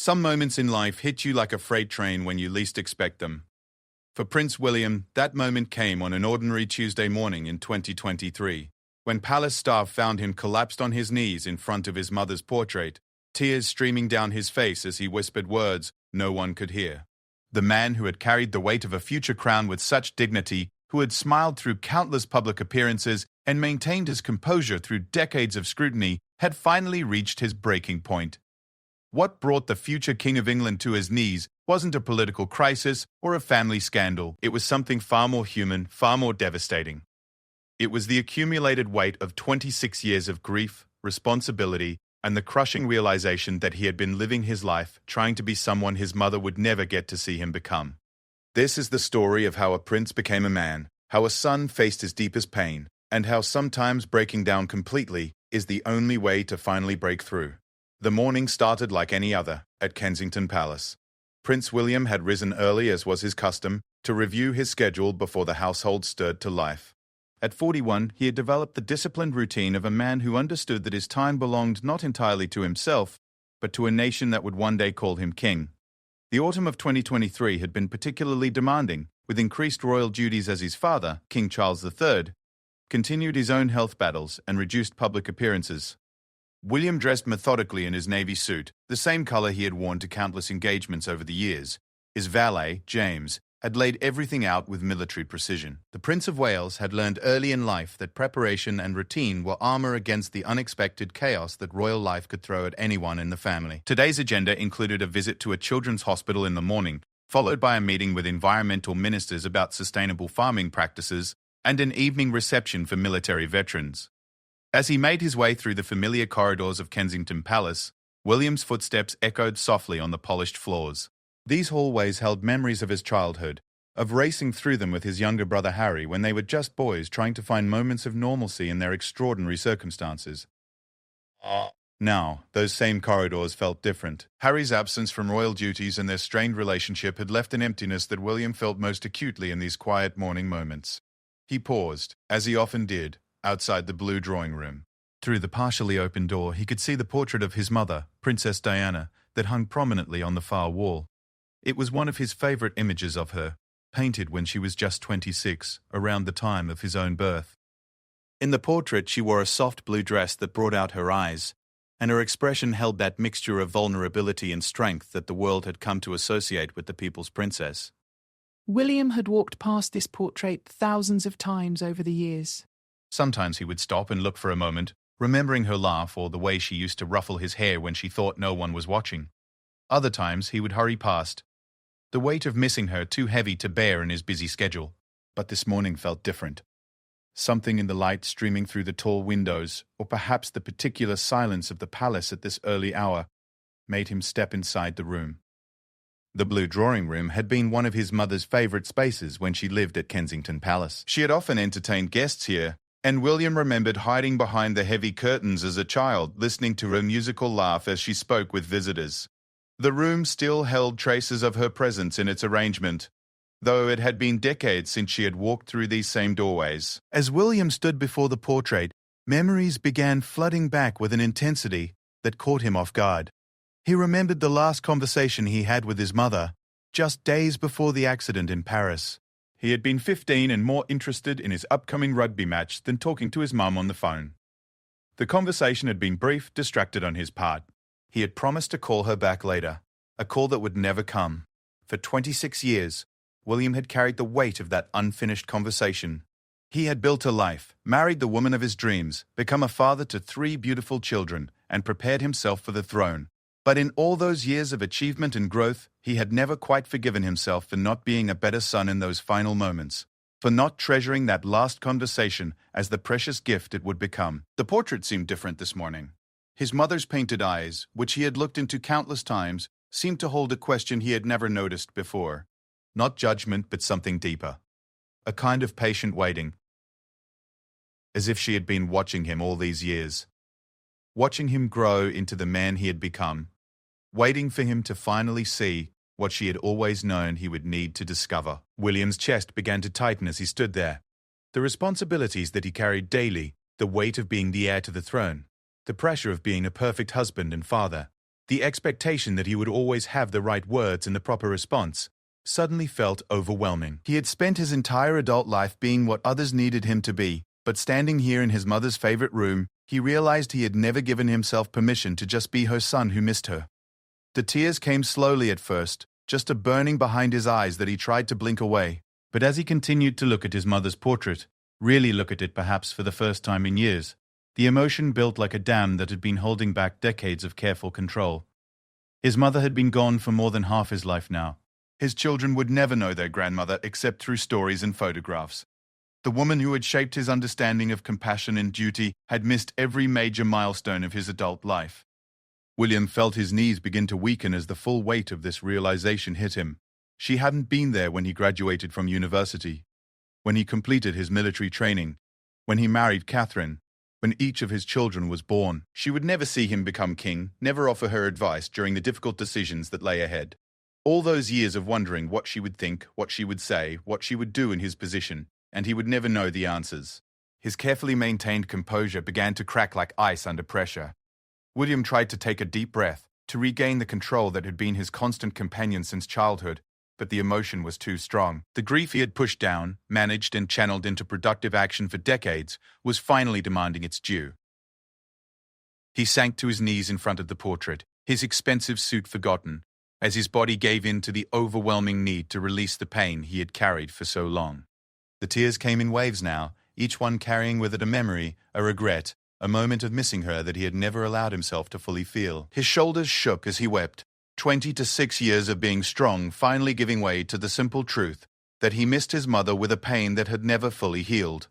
Some moments in life hit you like a freight train when you least expect them. For Prince William, that moment came on an ordinary Tuesday morning in 2023, when palace staff found him collapsed on his knees in front of his mother's portrait, tears streaming down his face as he whispered words no one could hear. The man who had carried the weight of a future crown with such dignity, who had smiled through countless public appearances and maintained his composure through decades of scrutiny, had finally reached his breaking point. What brought the future King of England to his knees wasn't a political crisis or a family scandal. It was something far more human, far more devastating. It was the accumulated weight of 26 years of grief, responsibility, and the crushing realization that he had been living his life trying to be someone his mother would never get to see him become. This is the story of how a prince became a man, how a son faced his deepest pain, and how sometimes breaking down completely is the only way to finally break through. The morning started like any other, at Kensington Palace. Prince William had risen early, as was his custom, to review his schedule before the household stirred to life. At 41, he had developed the disciplined routine of a man who understood that his time belonged not entirely to himself, but to a nation that would one day call him king. The autumn of 2023 had been particularly demanding, with increased royal duties as his father, King Charles III, continued his own health battles and reduced public appearances. William dressed methodically in his navy suit, the same color he had worn to countless engagements over the years. His valet, James, had laid everything out with military precision. The Prince of Wales had learned early in life that preparation and routine were armor against the unexpected chaos that royal life could throw at anyone in the family. Today's agenda included a visit to a children's hospital in the morning, followed by a meeting with environmental ministers about sustainable farming practices, and an evening reception for military veterans. As he made his way through the familiar corridors of Kensington Palace, William's footsteps echoed softly on the polished floors. These hallways held memories of his childhood, of racing through them with his younger brother Harry when they were just boys trying to find moments of normalcy in their extraordinary circumstances. Now, those same corridors felt different. Harry's absence from royal duties and their strained relationship had left an emptiness that William felt most acutely in these quiet morning moments. He paused, as he often did, outside the blue drawing room. Through the partially open door, he could see the portrait of his mother, Princess Diana, that hung prominently on the far wall. It was one of his favorite images of her, painted when she was just 26, around the time of his own birth. In the portrait, she wore a soft blue dress that brought out her eyes, and her expression held that mixture of vulnerability and strength that the world had come to associate with the people's princess. William had walked past this portrait thousands of times over the years. Sometimes he would stop and look for a moment, remembering her laugh or the way she used to ruffle his hair when she thought no one was watching. Other times he would hurry past, the weight of missing her too heavy to bear in his busy schedule. But this morning felt different. Something in the light streaming through the tall windows, or perhaps the particular silence of the palace at this early hour, made him step inside the room. The blue drawing room had been one of his mother's favorite spaces when she lived at Kensington Palace. She had often entertained guests here, and William remembered hiding behind the heavy curtains as a child, listening to her musical laugh as she spoke with visitors. The room still held traces of her presence in its arrangement, though it had been decades since she had walked through these same doorways. As William stood before the portrait, memories began flooding back with an intensity that caught him off guard. He remembered the last conversation he had with his mother, just days before the accident in Paris. He had been 15 and more interested in his upcoming rugby match than talking to his mum on the phone. The conversation had been brief, distracted on his part. He had promised to call her back later, a call that would never come. For 26 years, William had carried the weight of that unfinished conversation. He had built a life, married the woman of his dreams, become a father to 3 beautiful children, and prepared himself for the throne. But in all those years of achievement and growth, he had never quite forgiven himself for not being a better son in those final moments, for not treasuring that last conversation as the precious gift it would become. The portrait seemed different this morning. His mother's painted eyes, which he had looked into countless times, seemed to hold a question he had never noticed before. Not judgment, but something deeper. A kind of patient waiting. As if she had been watching him all these years. Watching him grow into the man he had become. Waiting for him to finally see what she had always known he would need to discover. William's chest began to tighten as he stood there. The responsibilities that he carried daily, the weight of being the heir to the throne, the pressure of being a perfect husband and father, The expectation that he would always have the right words and the proper response suddenly felt overwhelming. He had spent his entire adult life being what others needed him to be, but standing here in his mother's favorite room, he realized he had never given himself permission to just be her son who missed her. The tears came slowly at first, just a burning behind his eyes that he tried to blink away. But as he continued to look at his mother's portrait, really look at it perhaps for the first time in years, the emotion built like a dam that had been holding back decades of careful control. His mother had been gone for more than half his life now. His children would never know their grandmother except through stories and photographs. The woman who had shaped his understanding of compassion and duty had missed every major milestone of his adult life. William felt his knees begin to weaken as the full weight of this realization hit him. She hadn't been there when he graduated from university, when he completed his military training, when he married Catherine, when each of his children was born. She would never see him become king, never offer her advice during the difficult decisions that lay ahead. All those years of wondering what she would think, what she would say, what she would do in his position, and he would never know the answers. His carefully maintained composure began to crack like ice under pressure. William tried to take a deep breath, to regain the control that had been his constant companion since childhood, but the emotion was too strong. The grief he had pushed down, managed and channeled into productive action for decades, was finally demanding its due. He sank to his knees in front of the portrait, his expensive suit forgotten, as his body gave in to the overwhelming need to release the pain he had carried for so long. The tears came in waves now, each one carrying with it a memory, a regret, a moment of missing her that he had never allowed himself to fully feel. His shoulders shook as he wept, 26 years of being strong finally giving way to the simple truth that he missed his mother with a pain that had never fully healed.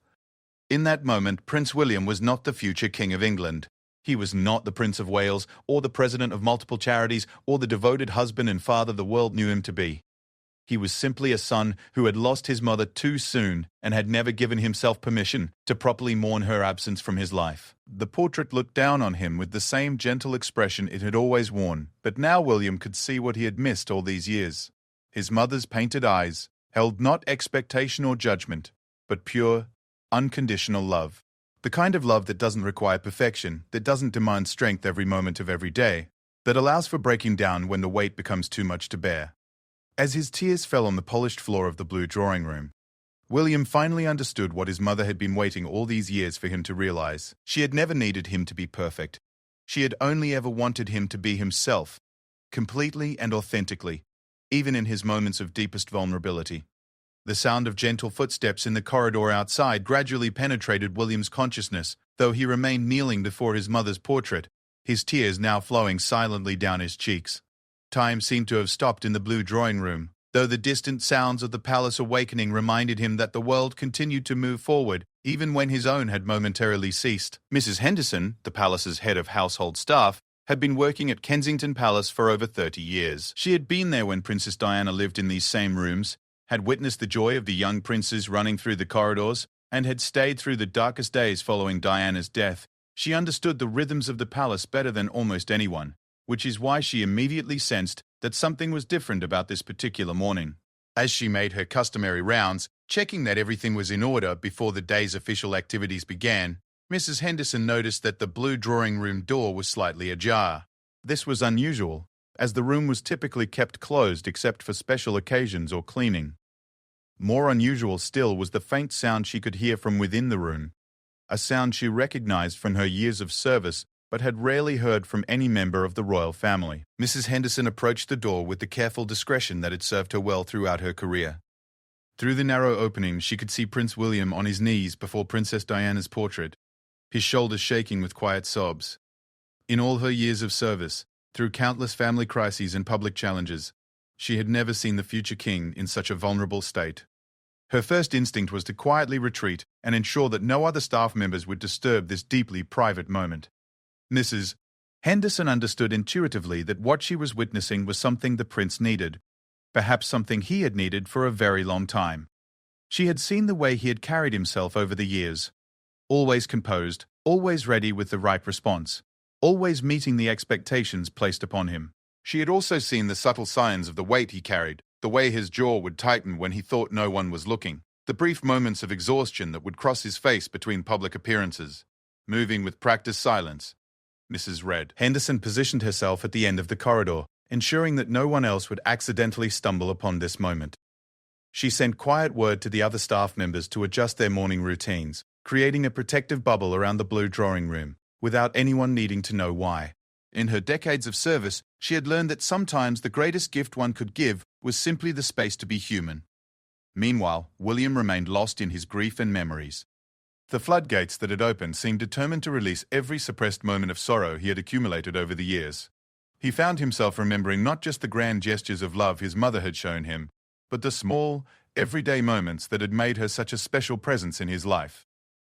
In that moment, Prince William was not the future King of England. He was not the Prince of Wales, or the president of multiple charities, or the devoted husband and father the world knew him to be. He was simply a son who had lost his mother too soon and had never given himself permission to properly mourn her absence from his life. The portrait looked down on him with the same gentle expression it had always worn, but now William could see what he had missed all these years. His mother's painted eyes held not expectation or judgment, but pure, unconditional love. The kind of love that doesn't require perfection, that doesn't demand strength every moment of every day, that allows for breaking down when the weight becomes too much to bear. As his tears fell on the polished floor of the blue drawing room, William finally understood what his mother had been waiting all these years for him to realize. She had never needed him to be perfect. She had only ever wanted him to be himself, completely and authentically, even in his moments of deepest vulnerability. The sound of gentle footsteps in the corridor outside gradually penetrated William's consciousness, though he remained kneeling before his mother's portrait, his tears now flowing silently down his cheeks. Time seemed to have stopped in the blue drawing room, though the distant sounds of the palace awakening reminded him that the world continued to move forward, even when his own had momentarily ceased. Mrs. Henderson, the palace's head of household staff, had been working at Kensington Palace for over 30 years. She had been there when Princess Diana lived in these same rooms, had witnessed the joy of the young princes running through the corridors, and had stayed through the darkest days following Diana's death. She understood the rhythms of the palace better than almost anyone, which is why she immediately sensed that something was different about this particular morning. As she made her customary rounds, checking that everything was in order before the day's official activities began, Mrs. Henderson noticed that the blue drawing room door was slightly ajar. This was unusual, as the room was typically kept closed except for special occasions or cleaning. More unusual still was the faint sound she could hear from within the room, a sound she recognized from her years of service but had rarely heard from any member of the royal family. Mrs. Henderson approached the door with the careful discretion that had served her well throughout her career. Through the narrow opening, she could see Prince William on his knees before Princess Diana's portrait, his shoulders shaking with quiet sobs. In all her years of service, through countless family crises and public challenges, she had never seen the future king in such a vulnerable state. Her first instinct was to quietly retreat and ensure that no other staff members would disturb this deeply private moment. Mrs. Henderson understood intuitively that what she was witnessing was something the prince needed, perhaps something he had needed for a very long time. She had seen the way he had carried himself over the years, always composed, always ready with the right response, always meeting the expectations placed upon him. She had also seen the subtle signs of the weight he carried, the way his jaw would tighten when he thought no one was looking, the brief moments of exhaustion that would cross his face between public appearances, moving with practiced silence. Mrs. Red. Henderson positioned herself at the end of the corridor, ensuring that no one else would accidentally stumble upon this moment. She sent quiet word to the other staff members to adjust their morning routines, creating a protective bubble around the blue drawing room, without anyone needing to know why. In her decades of service, she had learned that sometimes the greatest gift one could give was simply the space to be human. Meanwhile, William remained lost in his grief and memories. The floodgates that had opened seemed determined to release every suppressed moment of sorrow he had accumulated over the years. He found himself remembering not just the grand gestures of love his mother had shown him, but the small, everyday moments that had made her such a special presence in his life.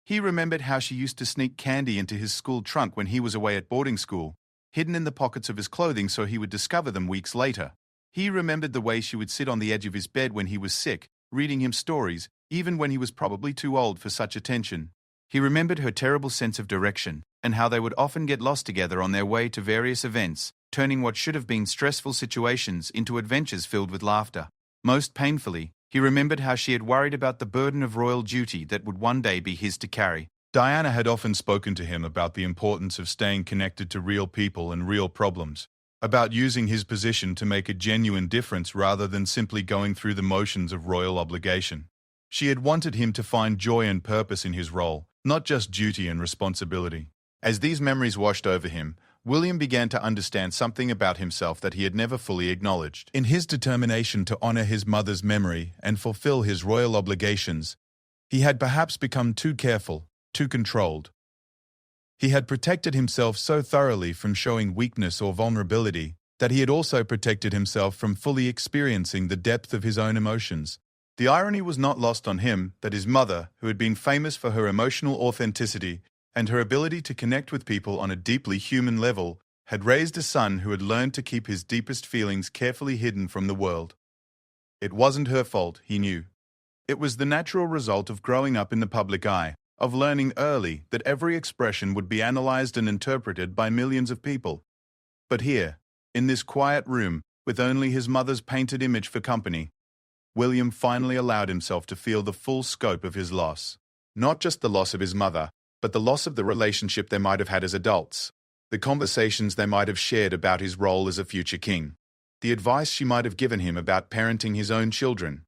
He remembered how she used to sneak candy into his school trunk when he was away at boarding school, hidden in the pockets of his clothing so he would discover them weeks later. He remembered the way she would sit on the edge of his bed when he was sick, reading him stories, even when he was probably too old for such attention. He remembered her terrible sense of direction, and how they would often get lost together on their way to various events, turning what should have been stressful situations into adventures filled with laughter. Most painfully, he remembered how she had worried about the burden of royal duty that would one day be his to carry. Diana had often spoken to him about the importance of staying connected to real people and real problems, about using his position to make a genuine difference rather than simply going through the motions of royal obligation. She had wanted him to find joy and purpose in his role, not just duty and responsibility. As these memories washed over him, William began to understand something about himself that he had never fully acknowledged. In his determination to honor his mother's memory and fulfill his royal obligations, he had perhaps become too careful, too controlled. He had protected himself so thoroughly from showing weakness or vulnerability that he had also protected himself from fully experiencing the depth of his own emotions. The irony was not lost on him that his mother, who had been famous for her emotional authenticity and her ability to connect with people on a deeply human level, had raised a son who had learned to keep his deepest feelings carefully hidden from the world. It wasn't her fault, he knew. It was the natural result of growing up in the public eye, of learning early that every expression would be analyzed and interpreted by millions of people. But here, in this quiet room, with only his mother's painted image for company, William finally allowed himself to feel the full scope of his loss. Not just the loss of his mother, but the loss of the relationship they might have had as adults, the conversations they might have shared about his role as a future king, the advice she might have given him about parenting his own children,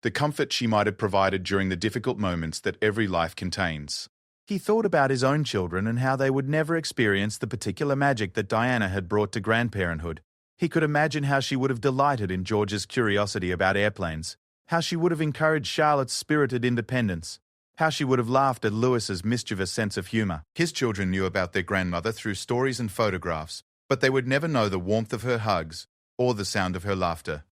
the comfort she might have provided during the difficult moments that every life contains. He thought about his own children and how they would never experience the particular magic that Diana had brought to grandparenthood. He could imagine how she would have delighted in George's curiosity about airplanes, how she would have encouraged Charlotte's spirited independence, how she would have laughed at Lewis's mischievous sense of humor. His children knew about their grandmother through stories and photographs, but they would never know the warmth of her hugs or the sound of her laughter.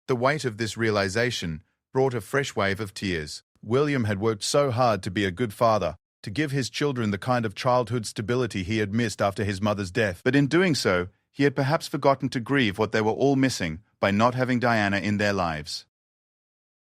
The weight of this realization brought a fresh wave of tears. William had worked so hard to be a good father, to give his children the kind of childhood stability he had missed after his mother's death. But in doing so, he had perhaps forgotten to grieve what they were all missing by not having Diana in their lives.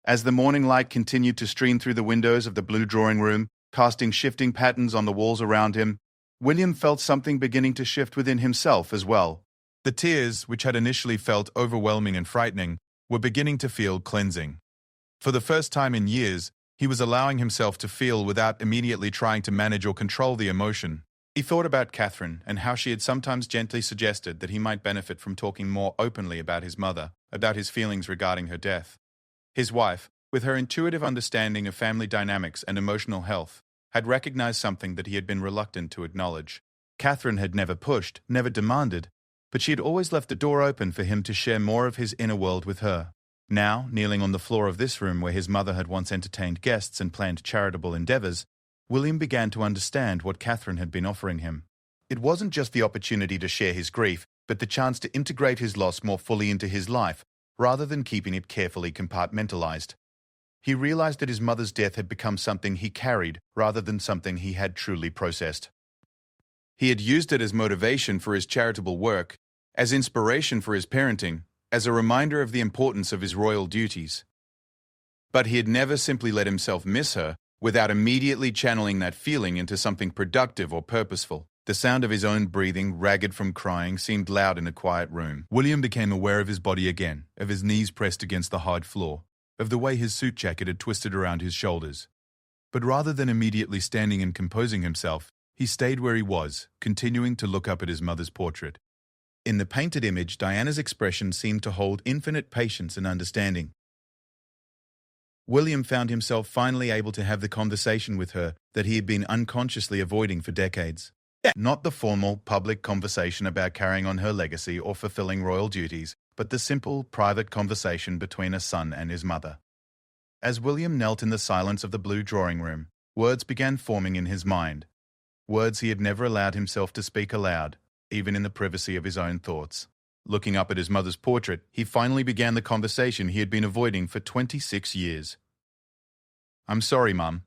As the morning light continued to stream through the windows of the blue drawing room, casting shifting patterns on the walls around him, William felt something beginning to shift within himself as well. The tears, which had initially felt overwhelming and frightening, were beginning to feel cleansing. For the first time in years, he was allowing himself to feel without immediately trying to manage or control the emotion. He thought about Catherine and how she had sometimes gently suggested that he might benefit from talking more openly about his mother, about his feelings regarding her death. His wife, with her intuitive understanding of family dynamics and emotional health, had recognized something that he had been reluctant to acknowledge. Catherine had never pushed, never demanded, but she had always left the door open for him to share more of his inner world with her. Now, kneeling on the floor of this room where his mother had once entertained guests and planned charitable endeavors, William began to understand what Catherine had been offering him. It wasn't just the opportunity to share his grief, but the chance to integrate his loss more fully into his life, rather than keeping it carefully compartmentalized. He realized that his mother's death had become something he carried rather than something he had truly processed. He had used it as motivation for his charitable work, as inspiration for his parenting, as a reminder of the importance of his royal duties. But he had never simply let himself miss her without immediately channeling that feeling into something productive or purposeful. The sound of his own breathing, ragged from crying, seemed loud in a quiet room. William became aware of his body again, of his knees pressed against the hard floor, of the way his suit jacket had twisted around his shoulders. But rather than immediately standing and composing himself, He stayed where he was, continuing to look up at his mother's portrait. In the painted image, Diana's expression seemed to hold infinite patience and understanding. William found himself finally able to have the conversation with her that he had been unconsciously avoiding for decades. Not the formal, public conversation about carrying on her legacy or fulfilling royal duties, but the simple, private conversation between a son and his mother. As William knelt in the silence of the blue drawing room, words began forming in his mind. Words he had never allowed himself to speak aloud, even in the privacy of his own thoughts. Looking up at his mother's portrait, he finally began the conversation he had been avoiding for 26 years. "I'm sorry, Mum,"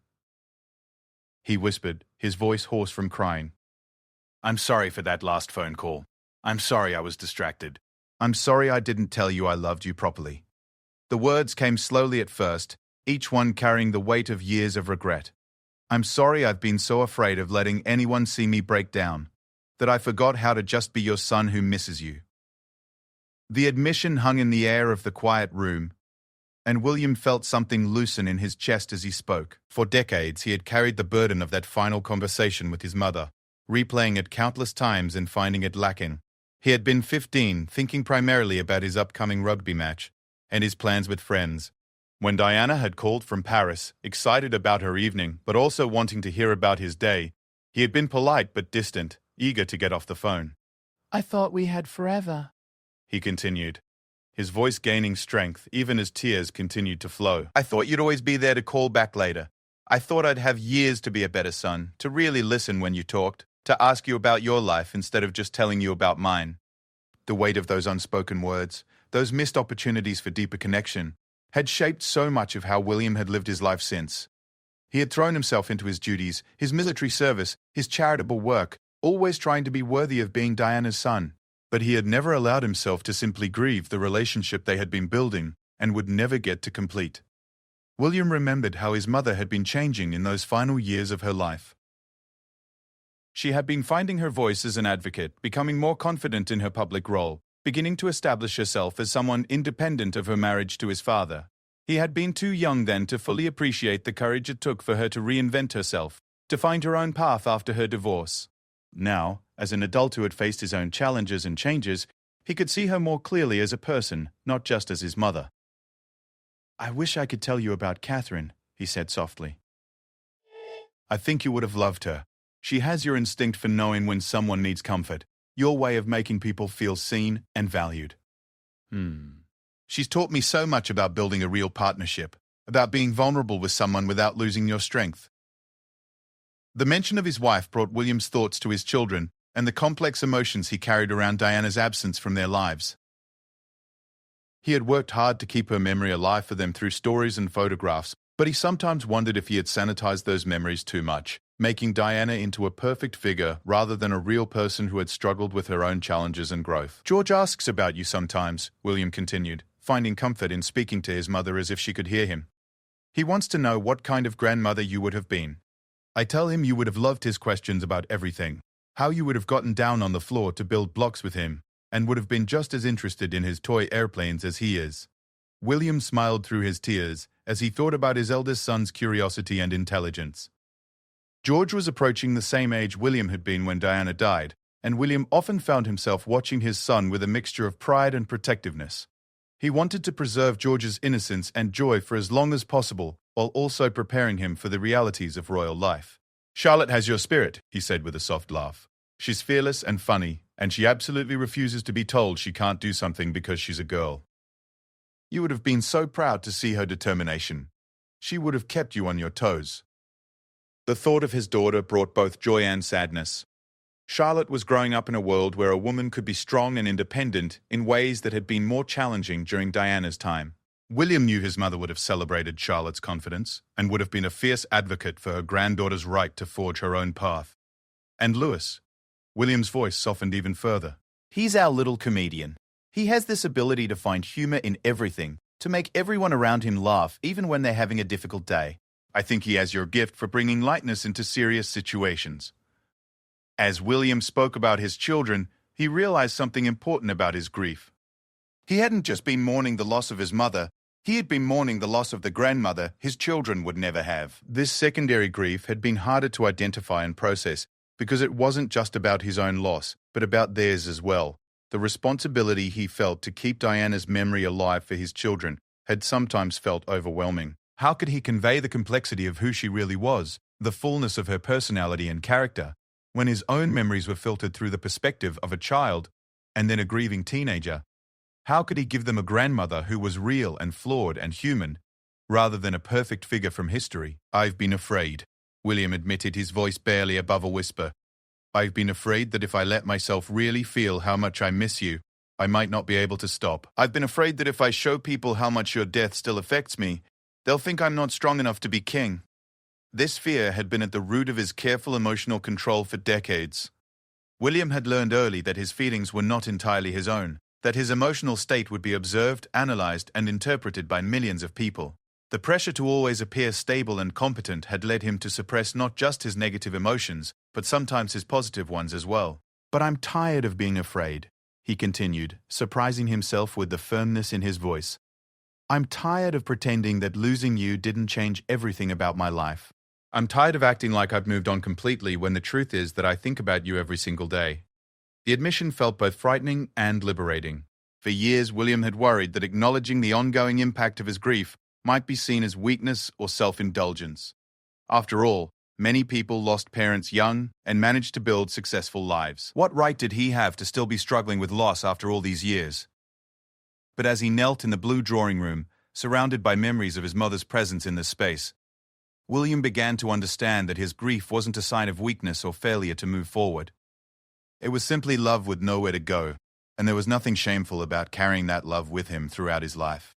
he whispered, his voice hoarse from crying. "I'm sorry for that last phone call. I'm sorry I was distracted. I'm sorry I didn't tell you I loved you properly." The words came slowly at first, each one carrying the weight of years of regret. "I'm sorry I've been so afraid of letting anyone see me break down, that I forgot how to just be your son who misses you." The admission hung in the air of the quiet room, and William felt something loosen in his chest as he spoke. For decades, he had carried the burden of that final conversation with his mother, replaying it countless times and finding it lacking. He had been 15, thinking primarily about his upcoming rugby match and his plans with friends. When Diana had called from Paris, excited about her evening, but also wanting to hear about his day, he had been polite but distant, eager to get off the phone. "I thought we had forever," he continued, his voice gaining strength even as tears continued to flow. "I thought you'd always be there to call back later. I thought I'd have years to be a better son, to really listen when you talked, to ask you about your life instead of just telling you about mine." The weight of those unspoken words, those missed opportunities for deeper connection, had shaped so much of how William had lived his life since. He had thrown himself into his duties, his military service, his charitable work, always trying to be worthy of being Diana's son. But he had never allowed himself to simply grieve the relationship they had been building and would never get to complete. William remembered how his mother had been changing in those final years of her life. She had been finding her voice as an advocate, becoming more confident in her public role, beginning to establish herself as someone independent of her marriage to his father. He had been too young then to fully appreciate the courage it took for her to reinvent herself, to find her own path after her divorce. Now, as an adult who had faced his own challenges and changes, he could see her more clearly as a person, not just as his mother. "I wish I could tell you about Catherine," he said softly. "I think you would have loved her. She has your instinct for knowing when someone needs comfort, your way of making people feel seen and valued. She's taught me so much about building a real partnership, about being vulnerable with someone without losing your strength." The mention of his wife brought William's thoughts to his children and the complex emotions he carried around Diana's absence from their lives. He had worked hard to keep her memory alive for them through stories and photographs, but he sometimes wondered if he had sanitized those memories too much, making Diana into a perfect figure rather than a real person who had struggled with her own challenges and growth. "George asks about you sometimes," William continued, finding comfort in speaking to his mother as if she could hear him. "He wants to know what kind of grandmother you would have been. I tell him you would have loved his questions about everything, how you would have gotten down on the floor to build blocks with him, and would have been just as interested in his toy airplanes as he is." William smiled through his tears as he thought about his eldest son's curiosity and intelligence. George was approaching the same age William had been when Diana died, and William often found himself watching his son with a mixture of pride and protectiveness. He wanted to preserve George's innocence and joy for as long as possible, while also preparing him for the realities of royal life. "Charlotte has your spirit," he said with a soft laugh. "She's fearless and funny, and she absolutely refuses to be told she can't do something because she's a girl. You would have been so proud to see her determination. She would have kept you on your toes." The thought of his daughter brought both joy and sadness. Charlotte was growing up in a world where a woman could be strong and independent in ways that had been more challenging during Diana's time. William knew his mother would have celebrated Charlotte's confidence and would have been a fierce advocate for her granddaughter's right to forge her own path. And Louis. William's voice softened even further. "He's our little comedian. He has this ability to find humor in everything, to make everyone around him laugh even when they're having a difficult day. I think he has your gift for bringing lightness into serious situations." As William spoke about his children, he realized something important about his grief. He hadn't just been mourning the loss of his mother, he had been mourning the loss of the grandmother his children would never have. This secondary grief had been harder to identify and process because it wasn't just about his own loss, but about theirs as well. The responsibility he felt to keep Diana's memory alive for his children had sometimes felt overwhelming. How could he convey the complexity of who she really was, the fullness of her personality and character, when his own memories were filtered through the perspective of a child and then a grieving teenager? How could he give them a grandmother who was real and flawed and human, rather than a perfect figure from history? "I've been afraid," William admitted, his voice barely above a whisper. "I've been afraid that if I let myself really feel how much I miss you, I might not be able to stop. I've been afraid that if I show people how much your death still affects me, they'll think I'm not strong enough to be king." This fear had been at the root of his careful emotional control for decades. William had learned early that his feelings were not entirely his own, that his emotional state would be observed, analyzed, and interpreted by millions of people. The pressure to always appear stable and competent had led him to suppress not just his negative emotions, but sometimes his positive ones as well. "But I'm tired of being afraid," he continued, surprising himself with the firmness in his voice. "I'm tired of pretending that losing you didn't change everything about my life. I'm tired of acting like I've moved on completely when the truth is that I think about you every single day." The admission felt both frightening and liberating. For years, William had worried that acknowledging the ongoing impact of his grief might be seen as weakness or self-indulgence. After all, many people lost parents young and managed to build successful lives. What right did he have to still be struggling with loss after all these years? But as he knelt in the blue drawing room, surrounded by memories of his mother's presence in this space, William began to understand that his grief wasn't a sign of weakness or failure to move forward. It was simply love with nowhere to go, and there was nothing shameful about carrying that love with him throughout his life.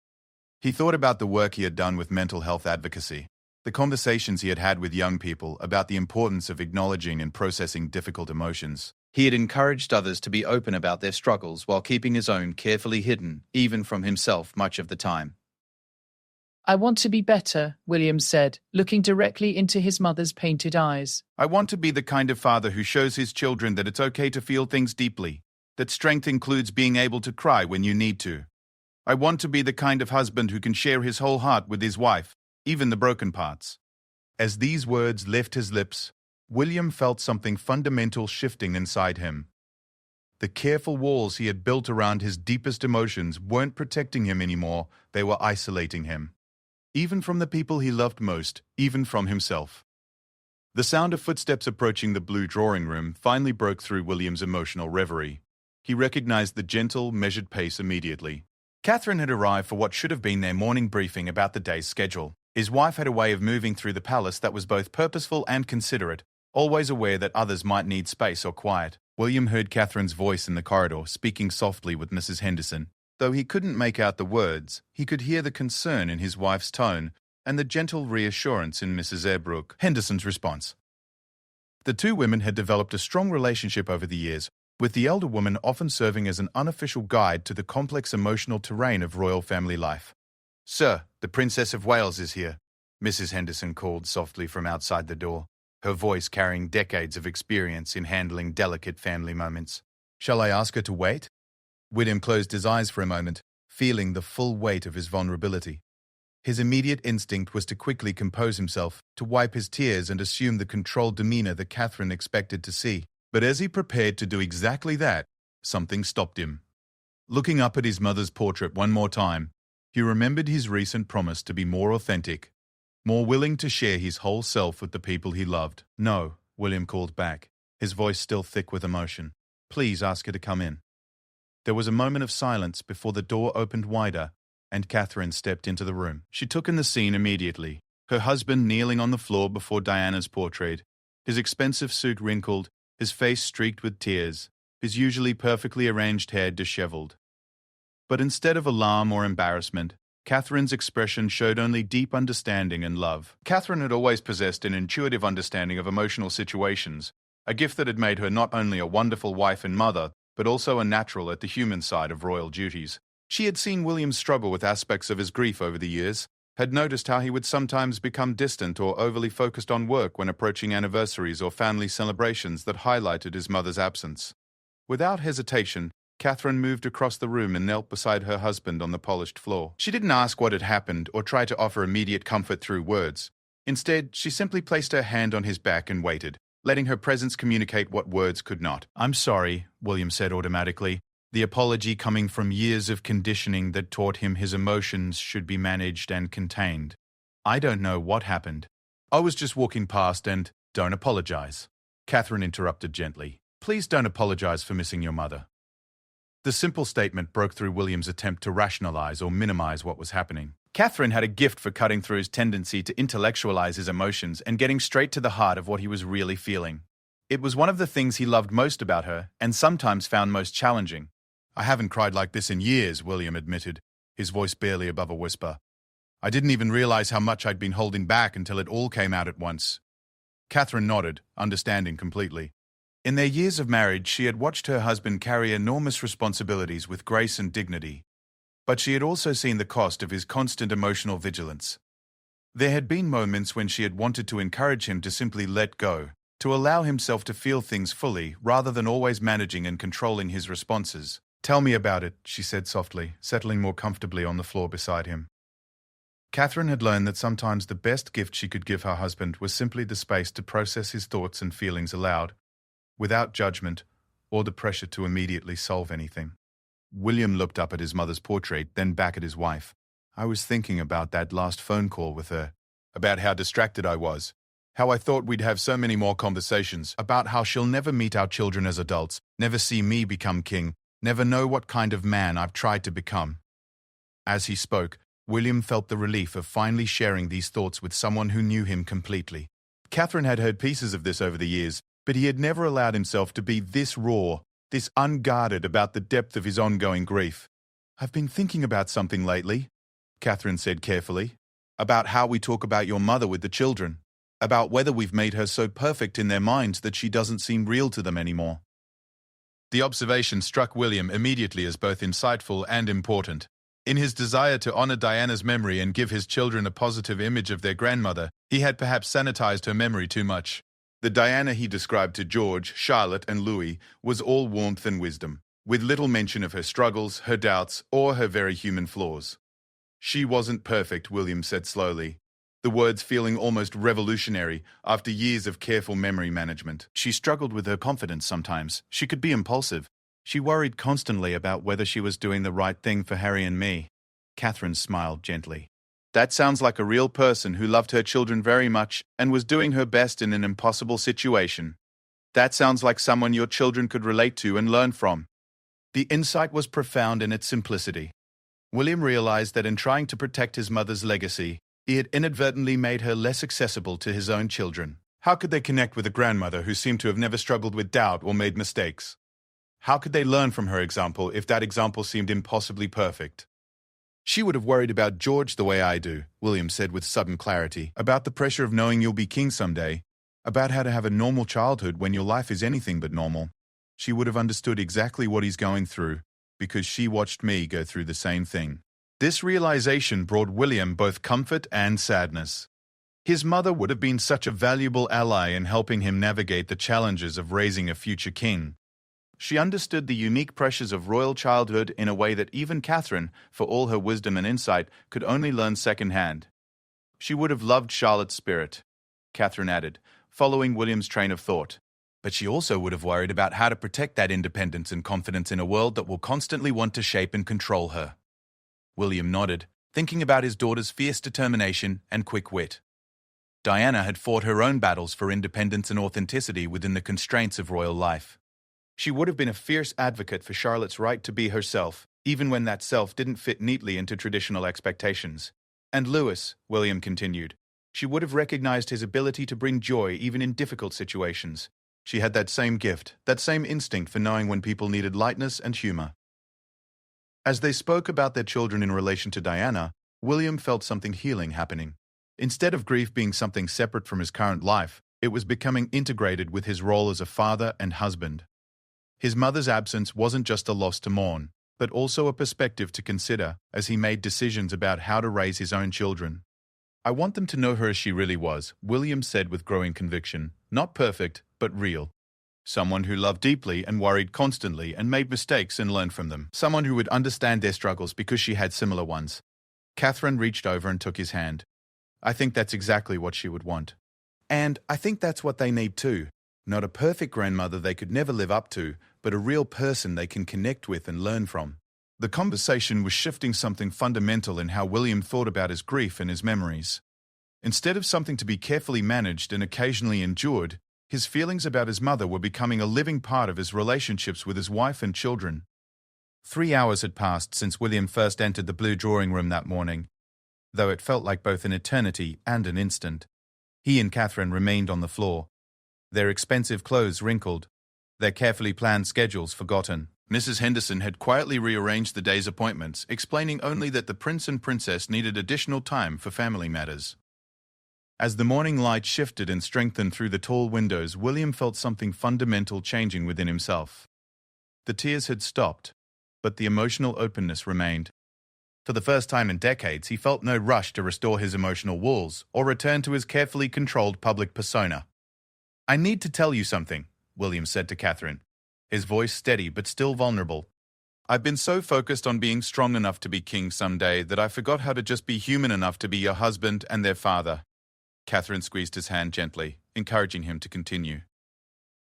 He thought about the work he had done with mental health advocacy, the conversations he had had with young people about the importance of acknowledging and processing difficult emotions. He had encouraged others to be open about their struggles while keeping his own carefully hidden, even from himself, much of the time. "I want to be better," William said, looking directly into his mother's painted eyes. "I want to be the kind of father who shows his children that it's okay to feel things deeply, that strength includes being able to cry when you need to. I want to be the kind of husband who can share his whole heart with his wife, even the broken parts." As these words left his lips, William felt something fundamental shifting inside him. The careful walls he had built around his deepest emotions weren't protecting him anymore, they were isolating him. Even from the people he loved most, even from himself. The sound of footsteps approaching the blue drawing room finally broke through William's emotional reverie. He recognized the gentle, measured pace immediately. Catherine had arrived for what should have been their morning briefing about the day's schedule. His wife had a way of moving through the palace that was both purposeful and considerate, always aware that others might need space or quiet. William heard Catherine's voice in the corridor, speaking softly with Mrs. Henderson. Though he couldn't make out the words, he could hear the concern in his wife's tone and the gentle reassurance in Mrs. Airbrook Henderson's response. The two women had developed a strong relationship over the years, with the elder woman often serving as an unofficial guide to the complex emotional terrain of royal family life. "Sir, the Princess of Wales is here," Mrs. Henderson called softly from outside the door, her voice carrying decades of experience in handling delicate family moments. "Shall I ask her to wait?" William closed his eyes for a moment, feeling the full weight of his vulnerability. His immediate instinct was to quickly compose himself, to wipe his tears and assume the controlled demeanor that Catherine expected to see. But as he prepared to do exactly that, something stopped him. Looking up at his mother's portrait one more time, he remembered his recent promise to be more authentic, more willing to share his whole self with the people he loved. "No," William called back, his voice still thick with emotion. "Please ask her to come in." There was a moment of silence before the door opened wider and Catherine stepped into the room. She took in the scene immediately, her husband kneeling on the floor before Diana's portrait, his expensive suit wrinkled, his face streaked with tears, his usually perfectly arranged hair disheveled. But instead of alarm or embarrassment, Catherine's expression showed only deep understanding and love. Catherine had always possessed an intuitive understanding of emotional situations, a gift that had made her not only a wonderful wife and mother, but also a natural at the human side of royal duties. She had seen William struggle with aspects of his grief over the years, had noticed how he would sometimes become distant or overly focused on work when approaching anniversaries or family celebrations that highlighted his mother's absence. Without hesitation, Catherine moved across the room and knelt beside her husband on the polished floor. She didn't ask what had happened or try to offer immediate comfort through words. Instead, she simply placed her hand on his back and waited. letting her presence communicate what words could not. "I'm sorry," William said automatically, the apology coming from years of conditioning that taught him his emotions should be managed and contained. "I don't know what happened. I was just walking past and—" "Don't apologize," Catherine interrupted gently. "Please don't apologize for missing your mother." The simple statement broke through William's attempt to rationalize or minimize what was happening. Catherine had a gift for cutting through his tendency to intellectualize his emotions and getting straight to the heart of what he was really feeling. It was one of the things he loved most about her and sometimes found most challenging. "I haven't cried like this in years," William admitted, his voice barely above a whisper. "I didn't even realize how much I'd been holding back until it all came out at once." Catherine nodded, understanding completely. In their years of marriage, she had watched her husband carry enormous responsibilities with grace and dignity. But she had also seen the cost of his constant emotional vigilance. There had been moments when she had wanted to encourage him to simply let go, to allow himself to feel things fully rather than always managing and controlling his responses. "Tell me about it," she said softly, settling more comfortably on the floor beside him. Catherine had learned that sometimes the best gift she could give her husband was simply the space to process his thoughts and feelings aloud, without judgment or the pressure to immediately solve anything. William looked up at his mother's portrait, then back at his wife. "I was thinking about that last phone call with her, about how distracted I was, how I thought we'd have so many more conversations, about how she'll never meet our children as adults, never see me become king, never know what kind of man I've tried to become." As he spoke, William felt the relief of finally sharing these thoughts with someone who knew him completely. Catherine had heard pieces of this over the years, but he had never allowed himself to be this raw, this unguarded about the depth of his ongoing grief. "I've been thinking about something lately," Catherine said carefully, "about how we talk about your mother with the children, about whether we've made her so perfect in their minds that she doesn't seem real to them anymore." The observation struck William immediately as both insightful and important. In his desire to honor Diana's memory and give his children a positive image of their grandmother, he had perhaps sanitized her memory too much. The Diana he described to George, Charlotte, and Louis was all warmth and wisdom, with little mention of her struggles, her doubts, or her very human flaws. "She wasn't perfect," William said slowly, the words feeling almost revolutionary after years of careful memory management. "She struggled with her confidence sometimes. She could be impulsive. She worried constantly about whether she was doing the right thing for Harry and me." Catherine smiled gently. "That sounds like a real person who loved her children very much and was doing her best in an impossible situation. That sounds like someone your children could relate to and learn from." The insight was profound in its simplicity. William realized that in trying to protect his mother's legacy, he had inadvertently made her less accessible to his own children. How could they connect with a grandmother who seemed to have never struggled with doubt or made mistakes? How could they learn from her example if that example seemed impossibly perfect? "She would have worried about George the way I do," William said with sudden clarity, "about the pressure of knowing you'll be king someday, about how to have a normal childhood when your life is anything but normal. She would have understood exactly what he's going through, because she watched me go through the same thing." This realization brought William both comfort and sadness. His mother would have been such a valuable ally in helping him navigate the challenges of raising a future king. She understood the unique pressures of royal childhood in a way that even Catherine, for all her wisdom and insight, could only learn secondhand. She would have loved Charlotte's spirit, Catherine added, following William's train of thought. But she also would have worried about how to protect that independence and confidence in a world that will constantly want to shape and control her. William nodded, thinking about his daughter's fierce determination and quick wit. Diana had fought her own battles for independence and authenticity within the constraints of royal life. She would have been a fierce advocate for Charlotte's right to be herself, even when that self didn't fit neatly into traditional expectations. And Louis, William continued, she would have recognized his ability to bring joy even in difficult situations. She had that same gift, that same instinct for knowing when people needed lightness and humor. As they spoke about their children in relation to Diana, William felt something healing happening. Instead of grief being something separate from his current life, it was becoming integrated with his role as a father and husband. His mother's absence wasn't just a loss to mourn, but also a perspective to consider as he made decisions about how to raise his own children. "I want them to know her as she really was," William said with growing conviction. "Not perfect, but real. Someone who loved deeply and worried constantly and made mistakes and learned from them. Someone who would understand their struggles because she had similar ones." Catherine reached over and took his hand. "I think that's exactly what she would want. And I think that's what they need too. Not a perfect grandmother they could never live up to, but a real person they can connect with and learn from. The conversation was shifting something fundamental in how William thought about his grief and his memories. Instead of something to be carefully managed and occasionally endured, his feelings about his mother were becoming a living part of his relationships with his wife and children. 3 hours had passed since William first entered the blue drawing room that morning, though it felt like both an eternity and an instant. He and Catherine remained on the floor, their expensive clothes wrinkled, their carefully planned schedules forgotten. Mrs. Henderson had quietly rearranged the day's appointments, explaining only that the prince and princess needed additional time for family matters. As the morning light shifted and strengthened through the tall windows, William felt something fundamental changing within himself. The tears had stopped, but the emotional openness remained. For the first time in decades, he felt no rush to restore his emotional walls or return to his carefully controlled public persona. "I need to tell you something," William said to Catherine, his voice steady but still vulnerable. "I've been so focused on being strong enough to be king someday that I forgot how to just be human enough to be your husband and their father." Catherine squeezed his hand gently, encouraging him to continue.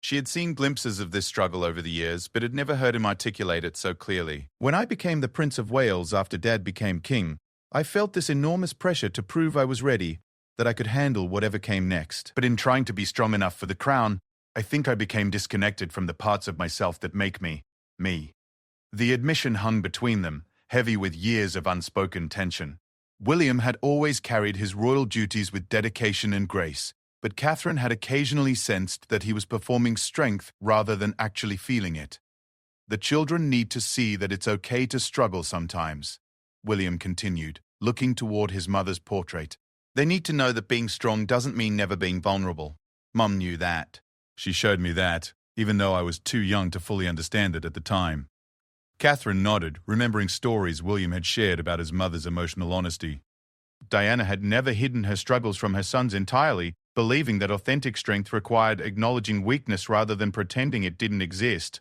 She had seen glimpses of this struggle over the years, but had never heard him articulate it so clearly. "When I became the Prince of Wales after Dad became king, I felt this enormous pressure to prove I was ready, that I could handle whatever came next. But in trying to be strong enough for the crown, I think I became disconnected from the parts of myself that make me, me." The admission hung between them, heavy with years of unspoken tension. William had always carried his royal duties with dedication and grace, but Catherine had occasionally sensed that he was performing strength rather than actually feeling it. "The children need to see that it's okay to struggle sometimes," William continued, looking toward his mother's portrait. "They need to know that being strong doesn't mean never being vulnerable. Mum knew that. She showed me that, even though I was too young to fully understand it at the time." Catherine nodded, remembering stories William had shared about his mother's emotional honesty. Diana had never hidden her struggles from her sons entirely, believing that authentic strength required acknowledging weakness rather than pretending it didn't exist.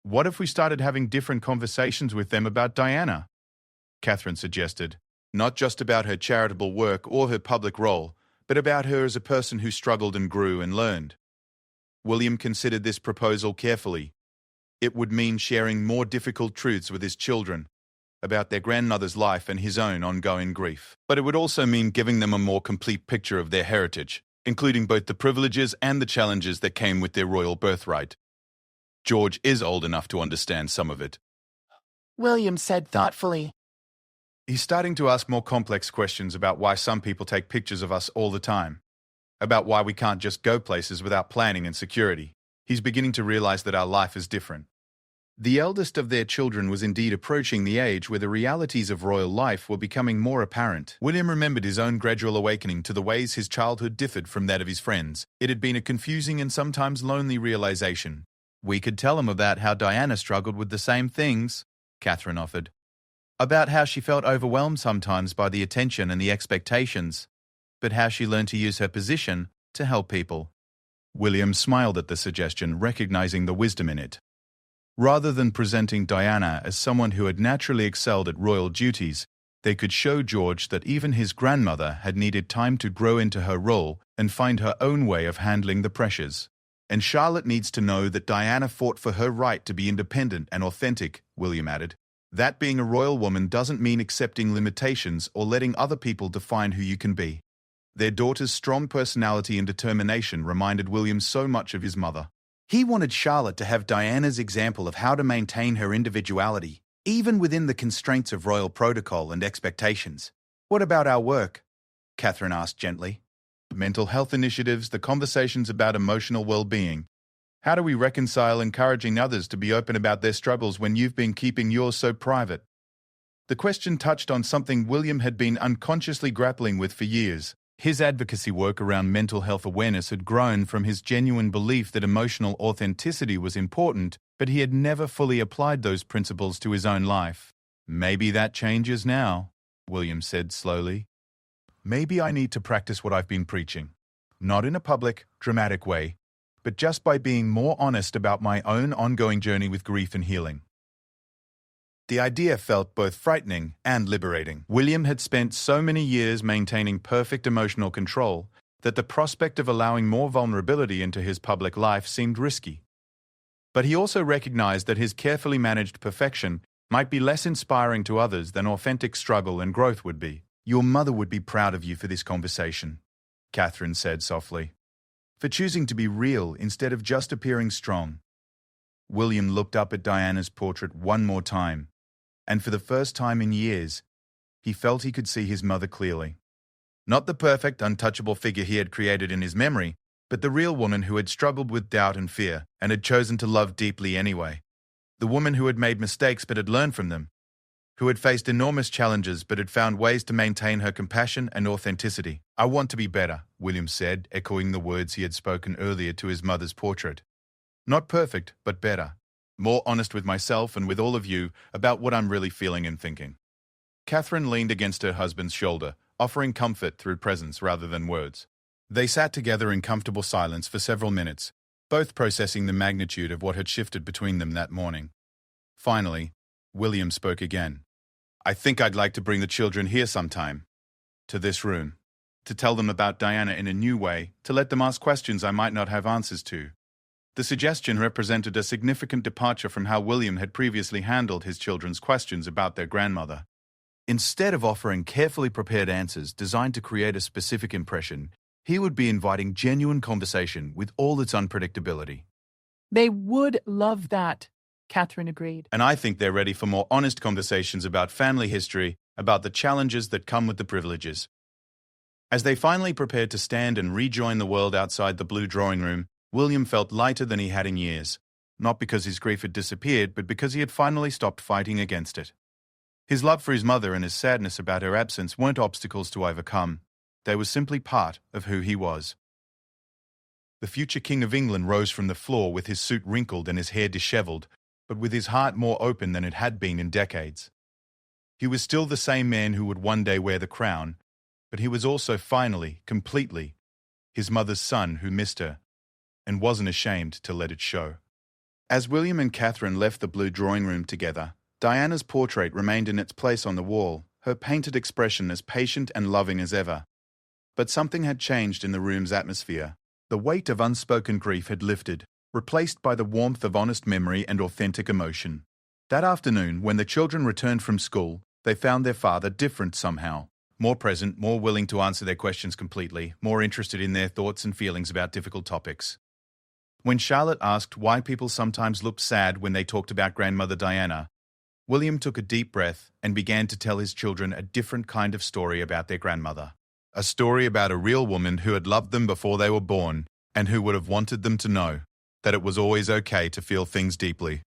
"What if we started having different conversations with them about Diana?" Catherine suggested. "Not just about her charitable work or her public role, but about her as a person who struggled and grew and learned." William considered this proposal carefully. It would mean sharing more difficult truths with his children about their grandmother's life and his own ongoing grief. But it would also mean giving them a more complete picture of their heritage, including both the privileges and the challenges that came with their royal birthright. "George is old enough to understand some of it," William said thoughtfully. "He's starting to ask more complex questions about why some people take pictures of us all the time, about why we can't just go places without planning and security. He's beginning to realize that our life is different." The eldest of their children was indeed approaching the age where the realities of royal life were becoming more apparent. William remembered his own gradual awakening to the ways his childhood differed from that of his friends. It had been a confusing and sometimes lonely realization. "We could tell him about how Diana struggled with the same things," Catherine offered. "About how she felt overwhelmed sometimes by the attention and the expectations, but how she learned to use her position to help people." William smiled at the suggestion, recognizing the wisdom in it. Rather than presenting Diana as someone who had naturally excelled at royal duties, they could show George that even his grandmother had needed time to grow into her role and find her own way of handling the pressures. "And Charlotte needs to know that Diana fought for her right to be independent and authentic," William added. "That being a royal woman doesn't mean accepting limitations or letting other people define who you can be." Their daughter's strong personality and determination reminded William so much of his mother. He wanted Charlotte to have Diana's example of how to maintain her individuality, even within the constraints of royal protocol and expectations. "What about our work?" Catherine asked gently. "Mental health initiatives, the conversations about emotional well-being. How do we reconcile encouraging others to be open about their struggles when you've been keeping yours so private?" The question touched on something William had been unconsciously grappling with for years. His advocacy work around mental health awareness had grown from his genuine belief that emotional authenticity was important, but he had never fully applied those principles to his own life. "Maybe that changes now," William said slowly. "Maybe I need to practice what I've been preaching. Not in a public, dramatic way, but just by being more honest about my own ongoing journey with grief and healing." The idea felt both frightening and liberating. William had spent so many years maintaining perfect emotional control, that the prospect of allowing more vulnerability into his public life seemed risky. But he also recognized that his carefully managed perfection might be less inspiring to others than authentic struggle and growth would be. "Your mother would be proud of you for this conversation," Catherine said softly, "for choosing to be real instead of just appearing strong." William looked up at Diana's portrait one more time, and for the first time in years, he felt he could see his mother clearly. Not the perfect, untouchable figure he had created in his memory, but the real woman who had struggled with doubt and fear and had chosen to love deeply anyway. The woman who had made mistakes but had learned from them, who had faced enormous challenges but had found ways to maintain her compassion and authenticity. "I want to be better," William said, echoing the words he had spoken earlier to his mother's portrait. "Not perfect, but better. More honest with myself and with all of you about what I'm really feeling and thinking." Catherine leaned against her husband's shoulder, offering comfort through presence rather than words. They sat together in comfortable silence for several minutes, both processing the magnitude of what had shifted between them that morning. Finally, William spoke again. "I think I'd like to bring the children here sometime, to this room, to tell them about Diana in a new way, to let them ask questions I might not have answers to." The suggestion represented a significant departure from how William had previously handled his children's questions about their grandmother. Instead of offering carefully prepared answers designed to create a specific impression, he would be inviting genuine conversation with all its unpredictability. They would love that, Catherine agreed. And I think they're ready for more honest conversations about family history, about the challenges that come with the privileges. As they finally prepared to stand and rejoin the world outside the blue drawing room, William felt lighter than he had in years, not because his grief had disappeared, but because he had finally stopped fighting against it. His love for his mother and his sadness about her absence weren't obstacles to overcome. They were simply part of who he was. The future King of England rose from the floor with his suit wrinkled and his hair disheveled, but with his heart more open than it had been in decades. He was still the same man who would one day wear the crown, but he was also finally, completely, his mother's son who missed her, and wasn't ashamed to let it show. As William and Catherine left the blue drawing room together, Diana's portrait remained in its place on the wall, her painted expression as patient and loving as ever. But something had changed in the room's atmosphere. The weight of unspoken grief had lifted, replaced by the warmth of honest memory and authentic emotion. That afternoon, when the children returned from school, they found their father different somehow. More present, more willing to answer their questions completely, more interested in their thoughts and feelings about difficult topics. When Charlotte asked why people sometimes looked sad when they talked about grandmother Diana, William took a deep breath and began to tell his children a different kind of story about their grandmother. A story about a real woman who had loved them before they were born and who would have wanted them to know that it was always okay to feel things deeply.